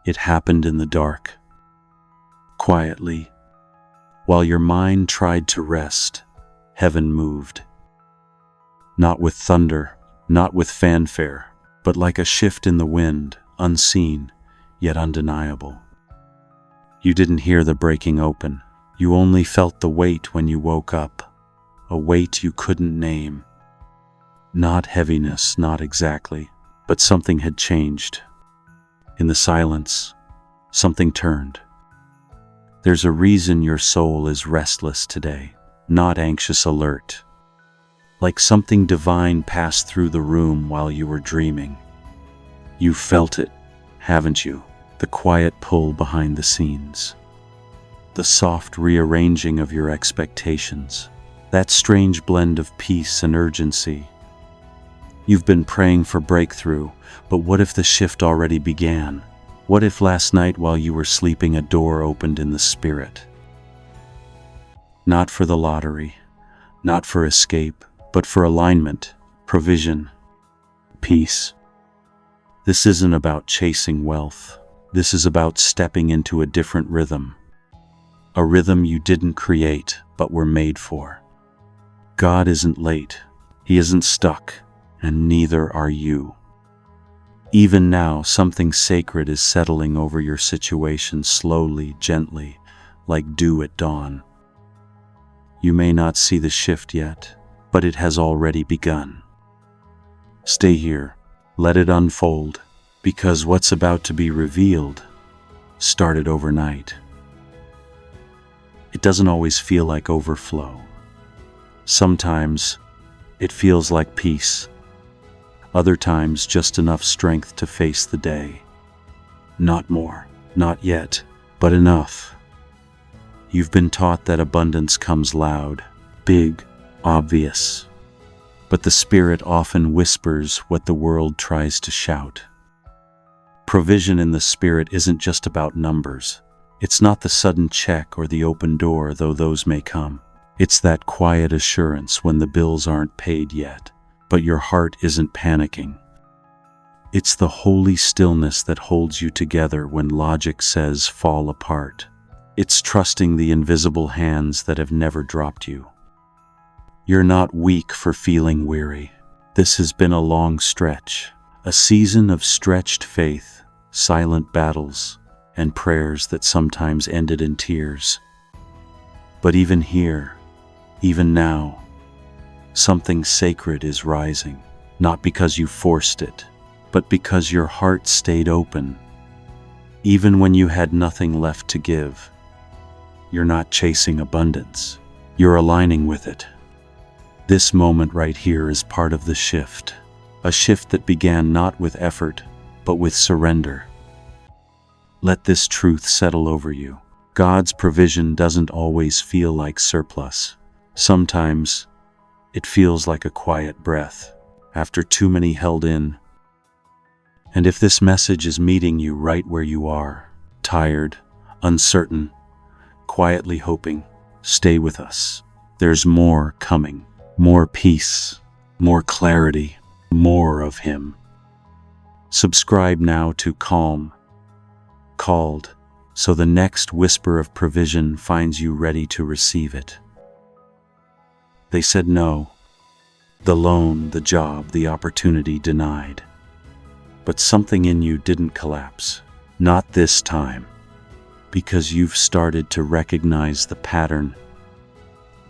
It happened in the dark, quietly. While your mind tried to rest, heaven moved. Not with thunder, not with fanfare, but like a shift in the wind, unseen, yet undeniable. You didn't hear the breaking open. You only felt the weight when you woke up, a weight you couldn't name. Not heaviness, not exactly, but something had changed. In the silence, something turned. There's a reason your soul is restless today, not anxious alert. Like something divine passed through the room while you were dreaming. You felt it, haven't you? The quiet pull behind the scenes. The soft rearranging of your expectations. That strange blend of peace and urgency. You've been praying for breakthrough, but what if the shift already began? What if last night while you were sleeping a door opened in the spirit? Not for the lottery, not for escape, but for alignment, provision, peace. This isn't about chasing wealth. This is about stepping into a different rhythm. A rhythm you didn't create, but were made for. God isn't late. He isn't stuck, and neither are you. Even now, something sacred is settling over your situation slowly, gently, like dew at dawn. You may not see the shift yet, but it has already begun. Stay here, let it unfold, because what's about to be revealed started overnight. It doesn't always feel like overflow. Sometimes it feels like peace. Other times just enough strength to face the day. Not more, not yet, but enough. You've been taught that abundance comes loud, big, obvious. But the Spirit often whispers what the world tries to shout. Provision in the Spirit isn't just about numbers. It's not the sudden check or the open door, though those may come. It's that quiet assurance when the bills aren't paid yet, but your heart isn't panicking. It's the holy stillness that holds you together when logic says fall apart. It's trusting the invisible hands that have never dropped you. You're not weak for feeling weary. This has been a long stretch, a season of stretched faith, silent battles, and prayers that sometimes ended in tears. But even here, even now, something sacred is rising, not because you forced it, but because your heart stayed open. Even when you had nothing left to give, you're not chasing abundance, you're aligning with it. This moment right here is part of the shift, a shift that began not with effort, but with surrender. Let this truth settle over you. God's provision doesn't always feel like surplus. Sometimes it feels like a quiet breath, after too many held in. And if this message is meeting you right where you are, tired, uncertain, quietly hoping, stay with us. There's more coming, more peace, more clarity, more of Him. Subscribe now to Calm, Called, so the next whisper of provision finds you ready to receive it. They said no. The loan, the job, the opportunity denied. But something in you didn't collapse. Not this time. Because you've started to recognize the pattern.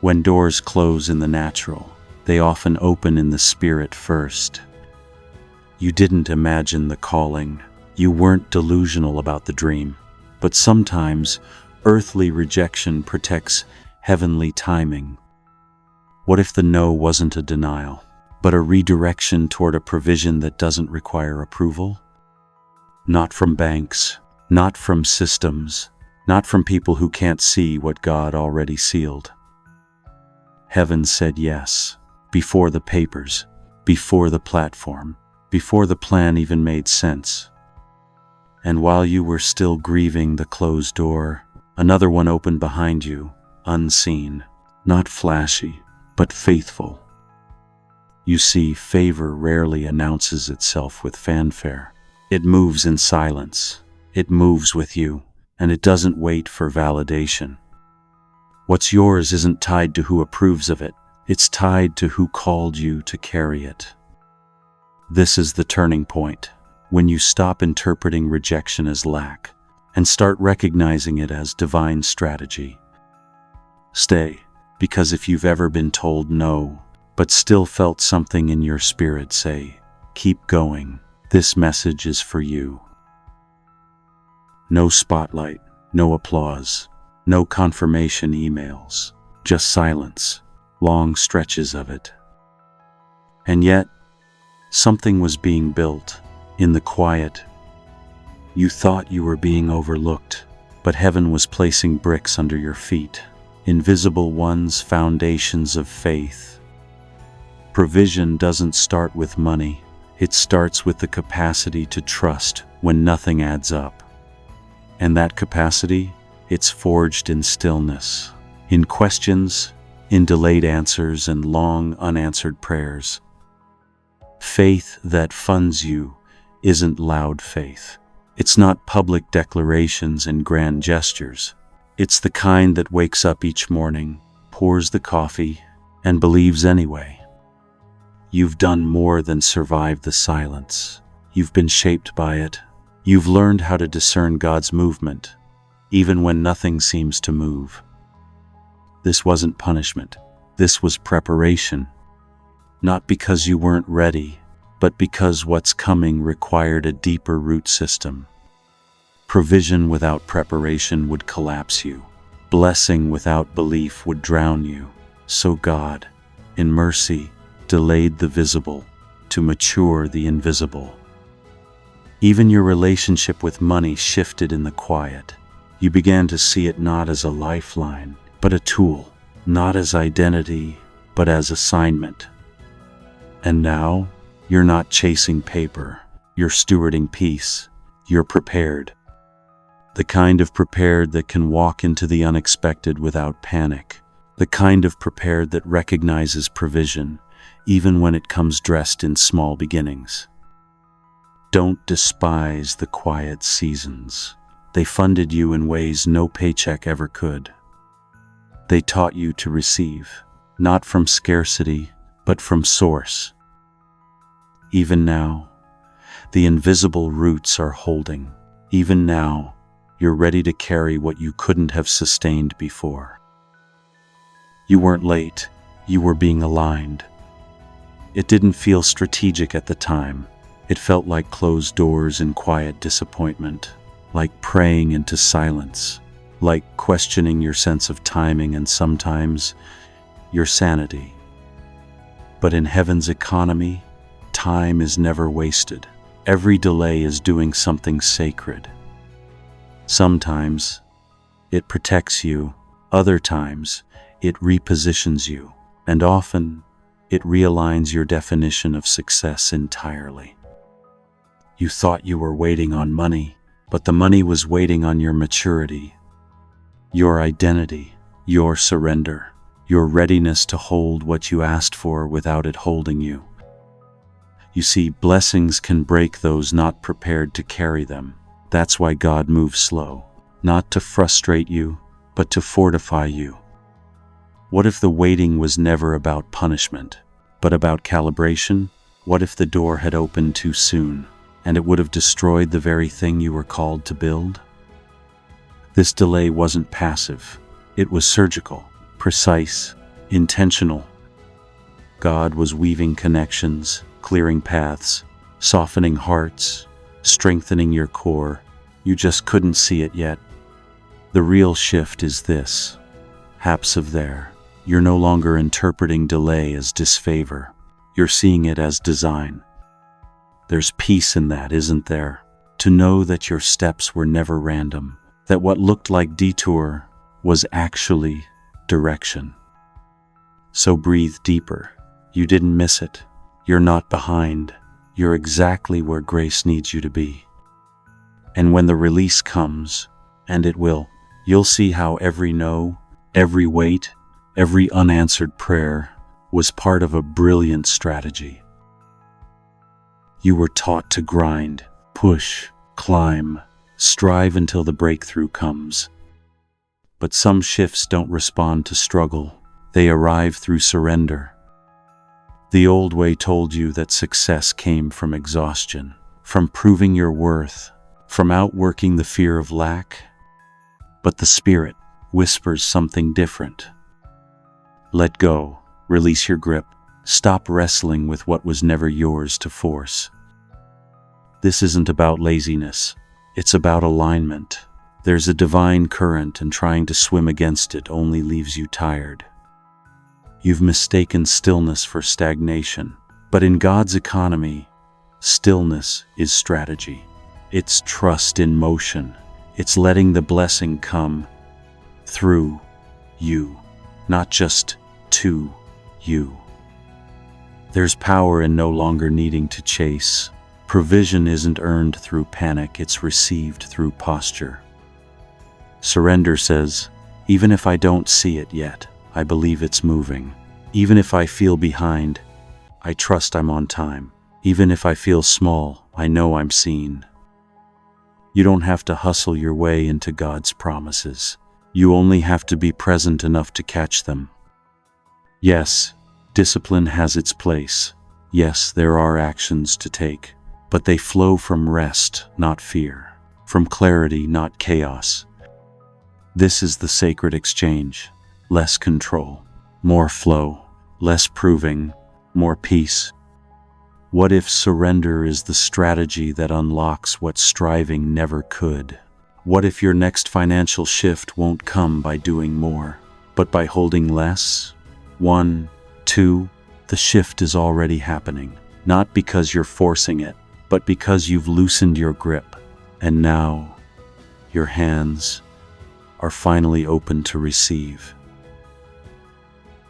When doors close in the natural, they often open in the spirit first. You didn't imagine the calling. You weren't delusional about the dream. But sometimes, earthly rejection protects heavenly timing. What if the no wasn't a denial, but a redirection toward a provision that doesn't require approval? Not from banks, not from systems, not from people who can't see what God already sealed. Heaven said yes, before the papers, before the platform, before the plan even made sense. And while you were still grieving the closed door, another one opened behind you, unseen, not flashy, but faithful. You see, favor rarely announces itself with fanfare. It moves in silence. It moves with you, and it doesn't wait for validation. What's yours isn't tied to who approves of it. It's tied to who called you to carry it. This is the turning point, when you stop interpreting rejection as lack and start recognizing it as divine strategy. Stay, because if you've ever been told no, but still felt something in your spirit say, keep going, this message is for you. No spotlight, no applause, no confirmation emails, just silence, long stretches of it. And yet, something was being built in the quiet. You thought you were being overlooked, but heaven was placing bricks under your feet, invisible ones, foundations of faith. Provision doesn't start with money. It starts with the capacity to trust when nothing adds up. And that capacity, it's forged in stillness, in questions, in delayed answers and long unanswered prayers. Faith that funds you isn't loud faith. It's not public declarations and grand gestures. It's the kind that wakes up each morning, pours the coffee, and believes anyway. You've done more than survive the silence. You've been shaped by it. You've learned how to discern God's movement, even when nothing seems to move. This wasn't punishment. This was preparation. Not because you weren't ready, but because what's coming required a deeper root system. Provision without preparation would collapse you. Blessing without belief would drown you. So God, in mercy, delayed the visible to mature the invisible. Even your relationship with money shifted in the quiet. You began to see it not as a lifeline, but a tool, not as identity, but as assignment. And now, you're not chasing paper, you're stewarding peace, you're prepared. The kind of prepared that can walk into the unexpected without panic, the kind of prepared that recognizes provision, even when it comes dressed in small beginnings. Don't despise the quiet seasons. They funded you in ways no paycheck ever could. They taught you to receive, not from scarcity, but from source. Even now, the invisible roots are holding. Even now, you're ready to carry what you couldn't have sustained before. You weren't late, you were being aligned. It didn't feel strategic at the time. It felt like closed doors and quiet disappointment, like praying into silence, like questioning your sense of timing and sometimes your sanity. But in heaven's economy, time is never wasted. Every delay is doing something sacred. Sometimes it protects you, other times it repositions you, and often it realigns your definition of success entirely. You thought you were waiting on money, but the money was waiting on your maturity, your identity, your surrender, your readiness to hold what you asked for without it holding you. You see, blessings can break those not prepared to carry them. That's why God moves slow, not to frustrate you, but to fortify you. What if the waiting was never about punishment, but about calibration? What if the door had opened too soon, and it would have destroyed the very thing you were called to build? This delay wasn't passive. It was surgical, precise, intentional. God was weaving connections, clearing paths, softening hearts, strengthening your core. You just couldn't see it yet. The real shift is this. Haps of there. You're no longer interpreting delay as disfavor. You're seeing it as design. There's peace in that, isn't there? To know that your steps were never random, that what looked like detour was actually direction. So breathe deeper. You didn't miss it. You're not behind. You're exactly where grace needs you to be. And when the release comes, and it will, you'll see how every no, every wait, every unanswered prayer was part of a brilliant strategy. You were taught to grind, push, climb, Strive until the breakthrough comes. But some shifts don't respond to struggle. They arrive through surrender. The old way told you that success came from exhaustion, from proving your worth, from outworking the fear of lack. But the Spirit whispers something different. Let go, release your grip, stop wrestling with what was never yours to force. This isn't about laziness, it's about alignment. There's a divine current, and trying to swim against it only leaves you tired. You've mistaken stillness for stagnation, but in God's economy, stillness is strategy. It's trust in motion. It's letting the blessing come through you, not just to you. There's power in no longer needing to chase. Provision isn't earned through panic, it's received through posture. Surrender says, even if I don't see it yet, I believe it's moving. Even if I feel behind, I trust I'm on time. Even if I feel small, I know I'm seen. You don't have to hustle your way into God's promises. You only have to be present enough to catch them. Yes, discipline has its place. Yes, there are actions to take, but they flow from rest, not fear, from clarity, not chaos. This is the sacred exchange. Less control, more flow, less proving, more peace. What if surrender is the strategy that unlocks what striving never could? What if your next financial shift won't come by doing more, but by holding less? 1, 2, the shift is already happening, not because you're forcing it, but because you've loosened your grip, and now your hands are finally open to receive.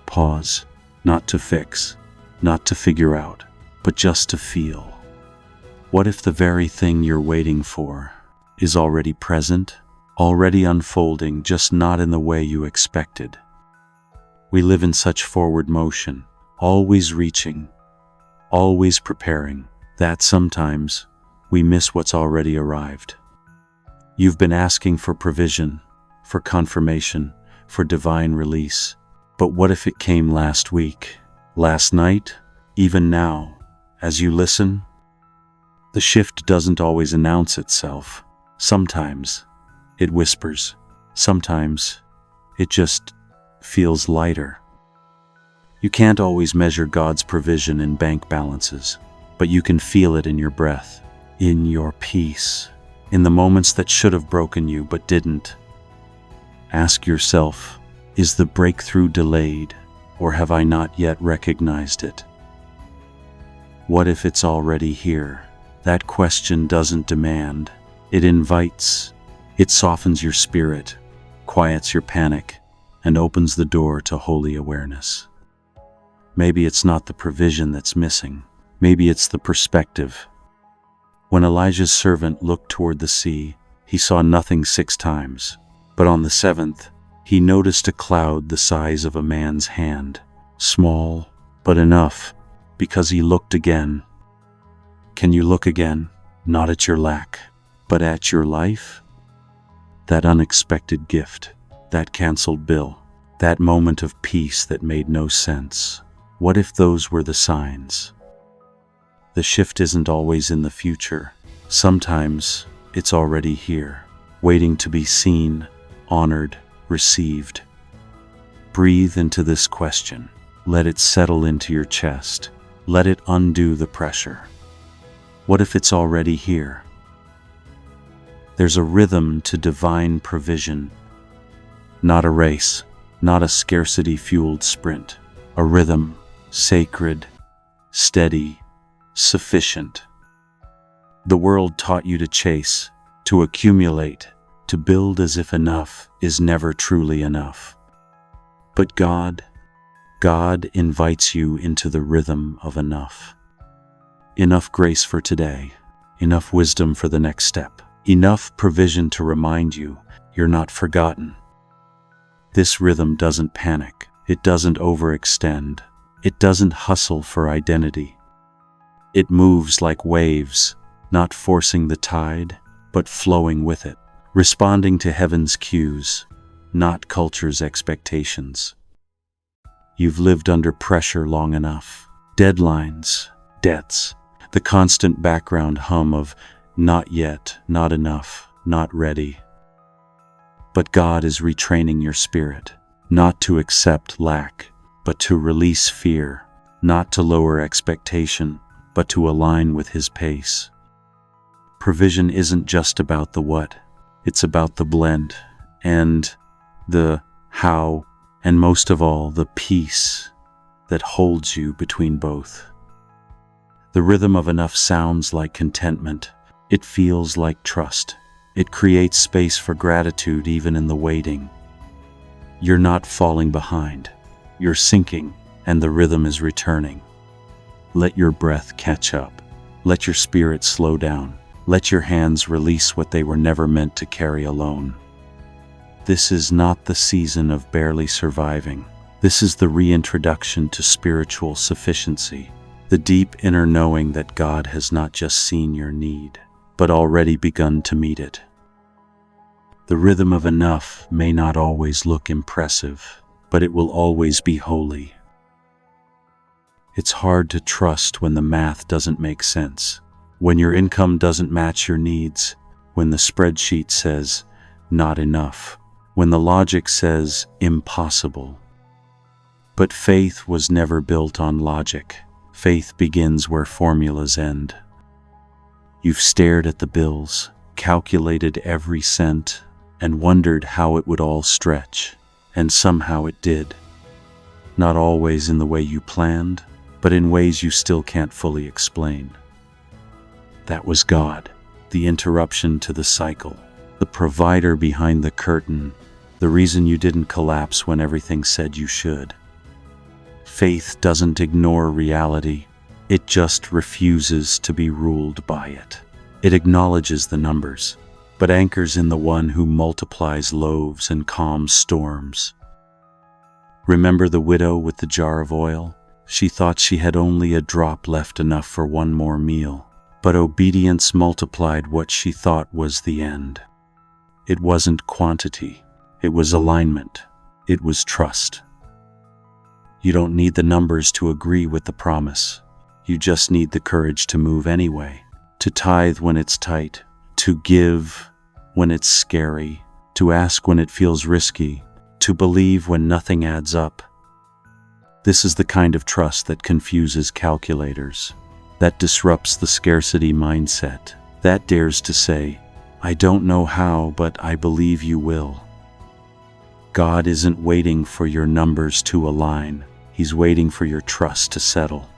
Pause, not to fix, not to figure out, but just to feel. What if the very thing you're waiting for is already present, already unfolding, just not in the way you expected? We live in such forward motion, always reaching, always preparing, that sometimes we miss what's already arrived. You've been asking for provision, for confirmation, for divine release. But what if it came last week, last night, even now, as you listen? The shift doesn't always announce itself. Sometimes it whispers. Sometimes it just feels lighter. You can't always measure God's provision in bank balances, but you can feel it in your breath, in your peace, in the moments that should have broken you but didn't. Ask yourself, is the breakthrough delayed, or have I not yet recognized it? What if it's already here? That question doesn't demand, it invites. It softens your spirit, quiets your panic, and opens the door to holy awareness. Maybe it's not the provision that's missing. Maybe it's the perspective. When Elijah's servant looked toward the sea, he saw nothing 6 times. But on the 7th, he noticed a cloud the size of a man's hand. Small, but enough, because he looked again. Can you look again? Not at your lack, but at your life? That unexpected gift, that canceled bill, that moment of peace that made no sense. What if those were the signs? The shift isn't always in the future. Sometimes it's already here, waiting to be seen, honored, received. Breathe into this question. Let it settle into your chest. Let it undo the pressure. What if it's already here? There's a rhythm to divine provision. Not a race, not a scarcity-fueled sprint. A rhythm, sacred, steady, sufficient. The world taught you to chase, to accumulate, to build as if enough is never truly enough. But God invites you into the rhythm of enough. Enough grace for today, enough wisdom for the next step, enough provision to remind you you're not forgotten. This rhythm doesn't panic, it doesn't overextend, it doesn't hustle for identity. It moves like waves, not forcing the tide, but flowing with it, responding to heaven's cues, not culture's expectations. You've lived under pressure long enough. Deadlines, debts, the constant background hum of not yet, not enough, not ready. But God is retraining your spirit, not to accept lack, but to release fear, not to lower expectation, but to align with His pace. Provision isn't just about the what, it's about the blend, and the how, and most of all, the peace that holds you between both. The rhythm of enough sounds like contentment. It feels like trust. It creates space for gratitude even in the waiting. You're not falling behind. You're sinking, and the rhythm is returning. Let your breath catch up. Let your spirit slow down. Let your hands release what they were never meant to carry alone. This is not the season of barely surviving. This is the reintroduction to spiritual sufficiency, the deep inner knowing that God has not just seen your need, but already begun to meet it. The rhythm of enough may not always look impressive, but it will always be holy. It's hard to trust when the math doesn't make sense, when your income doesn't match your needs, when the spreadsheet says, not enough, when the logic says, impossible. But faith was never built on logic. Faith begins where formulas end. You've stared at the bills, calculated every cent, and wondered how it would all stretch, and somehow it did. Not always in the way you planned, but in ways you still can't fully explain. That was God, the interruption to the cycle, the provider behind the curtain, the reason you didn't collapse when everything said you should. Faith doesn't ignore reality, it just refuses to be ruled by it. It acknowledges the numbers, but anchors in the one who multiplies loaves and calms storms. Remember the widow with the jar of oil? She thought she had only a drop left, enough for one more meal, but obedience multiplied what she thought was the end. It wasn't quantity, it was alignment, it was trust. You don't need the numbers to agree with the promise. You just need the courage to move anyway, to tithe when it's tight, to give when it's scary, to ask when it feels risky, to believe when nothing adds up. This is the kind of trust that confuses calculators, that disrupts the scarcity mindset, that dares to say, I don't know how, but I believe you will. God isn't waiting for your numbers to align. He's waiting for your trust to settle.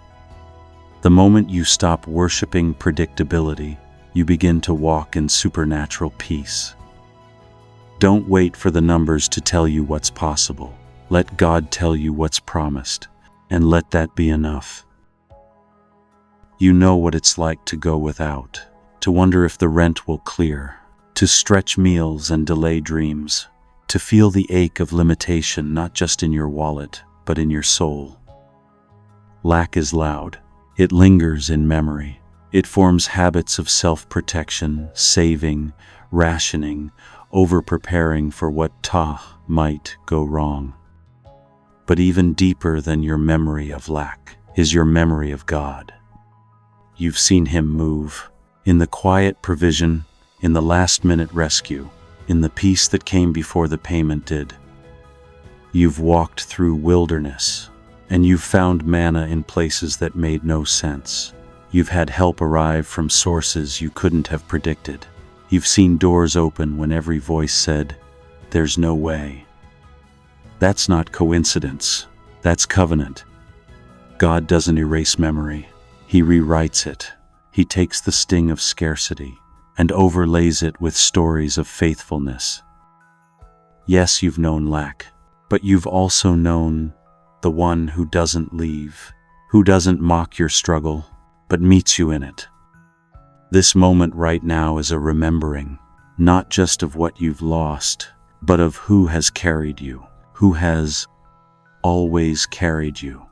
The moment you stop worshiping predictability, you begin to walk in supernatural peace. Don't wait for the numbers to tell you what's possible. Let God tell you what's promised, and let that be enough. You know what it's like to go without, to wonder if the rent will clear, to stretch meals and delay dreams, to feel the ache of limitation not just in your wallet, but in your soul. Lack is loud. It lingers in memory. It forms habits of self-protection, saving, rationing, over-preparing for what might go wrong. But even deeper than your memory of lack is your memory of God. You've seen Him move, in the quiet provision, in the last-minute rescue, in the peace that came before the payment did. You've walked through wilderness, and you've found manna in places that made no sense. You've had help arrive from sources you couldn't have predicted. You've seen doors open when every voice said, "There's no way." That's not coincidence. That's covenant. God doesn't erase memory. He rewrites it. He takes the sting of scarcity and overlays it with stories of faithfulness. Yes, you've known lack, but you've also known the one who doesn't leave, who doesn't mock your struggle, but meets you in it. This moment right now is a remembering, not just of what you've lost, but of who has carried you, who has always carried you.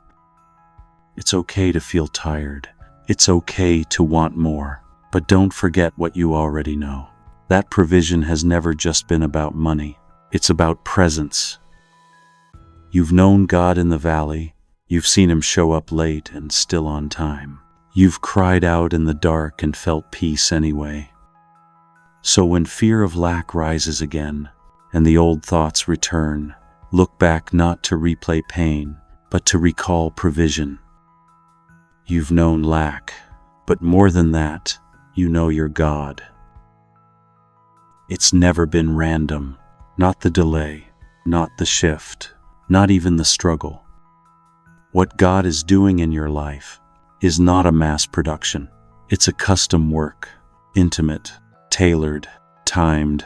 It's okay to feel tired. It's okay to want more, but don't forget what you already know. That provision has never just been about money. It's about presence. You've known God in the valley. You've seen him show up late and still on time. You've cried out in the dark and felt peace anyway. So when fear of lack rises again, and the old thoughts return, look back not to replay pain, but to recall provision. You've known lack, but more than that, you know your God. It's never been random, not the delay, not the shift, not even the struggle. What God is doing in your life is not a mass production. It's a custom work, intimate, tailored, timed.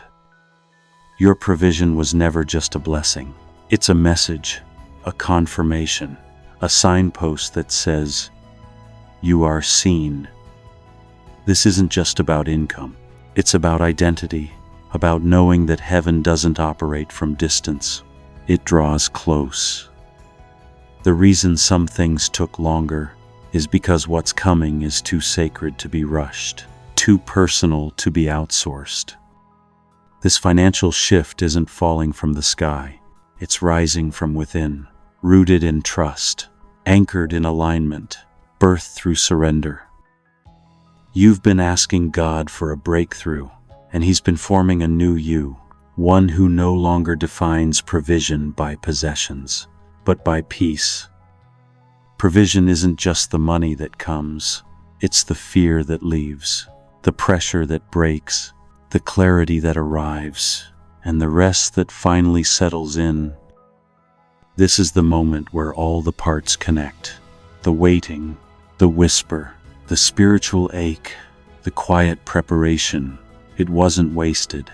Your provision was never just a blessing. It's a message, a confirmation, a signpost that says, you are seen. This isn't just about income. It's about identity, about knowing that heaven doesn't operate from distance. It draws close. The reason some things took longer is because what's coming is too sacred to be rushed, too personal to be outsourced. This financial shift isn't falling from the sky. It's rising from within, rooted in trust, anchored in alignment, birthed through surrender. You've been asking God for a breakthrough, and he's been forming a new you, one who no longer defines provision by possessions, but by peace. Provision isn't just the money that comes, it's the fear that leaves, the pressure that breaks, the clarity that arrives, and the rest that finally settles in. This is the moment where all the parts connect. The waiting, the whisper, the spiritual ache, the quiet preparation. It wasn't wasted.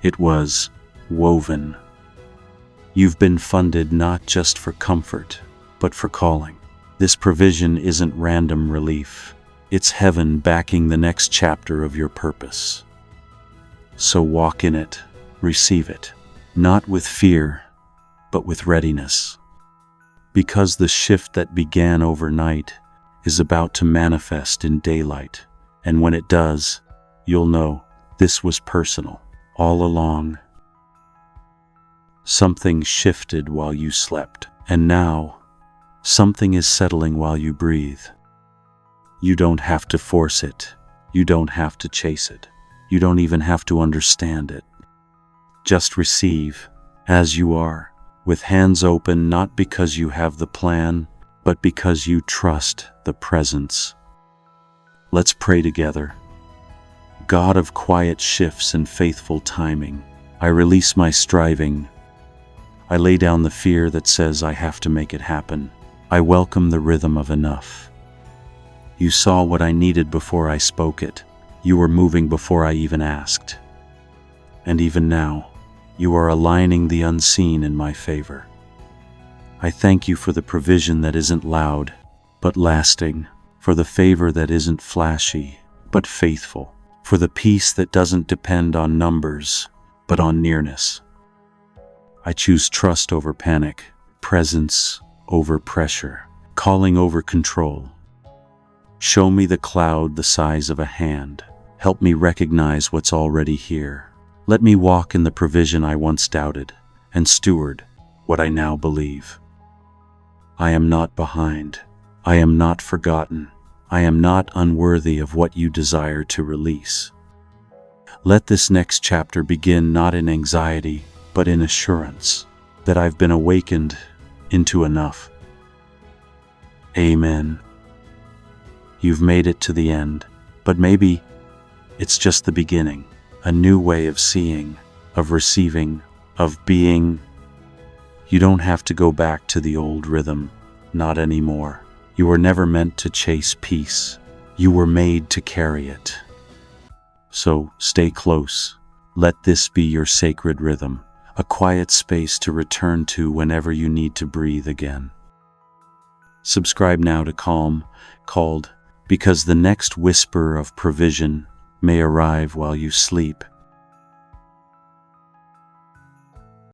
It was woven. You've been funded not just for comfort, but for calling. This provision isn't random relief. It's heaven backing the next chapter of your purpose. So walk in it, receive it, not with fear, but with readiness. Because the shift that began overnight is about to manifest in daylight, and when it does, you'll know this was personal, all along. Something shifted while you slept, and now, something is settling while you breathe. You don't have to force it. You don't have to chase it. You don't even have to understand it. Just receive, as you are, with hands open, not because you have the plan, but because you trust the presence. Let's pray together. God of quiet shifts and faithful timing, I release my striving. I lay down the fear that says I have to make it happen. I welcome the rhythm of enough. You saw what I needed before I spoke it. You were moving before I even asked. And even now, you are aligning the unseen in my favor. I thank you for the provision that isn't loud, but lasting, for the favor that isn't flashy, but faithful, for the peace that doesn't depend on numbers, but on nearness. I choose trust over panic, presence over pressure, calling over control. Show me the cloud the size of a hand. Help me recognize what's already here. Let me walk in the provision I once doubted, and steward what I now believe. I am not behind. I am not forgotten. I am not unworthy of what you desire to release. Let this next chapter begin not in anxiety, but in assurance that I've been awakened into enough. Amen. You've made it to the end, but maybe it's just the beginning, a new way of seeing, of receiving, of being. You don't have to go back to the old rhythm, not anymore. You were never meant to chase peace. You were made to carry it. So stay close. Let this be your sacred rhythm, a quiet space to return to whenever you need to breathe again. Subscribe now to Calm, called because the next whisper of provision may arrive while you sleep.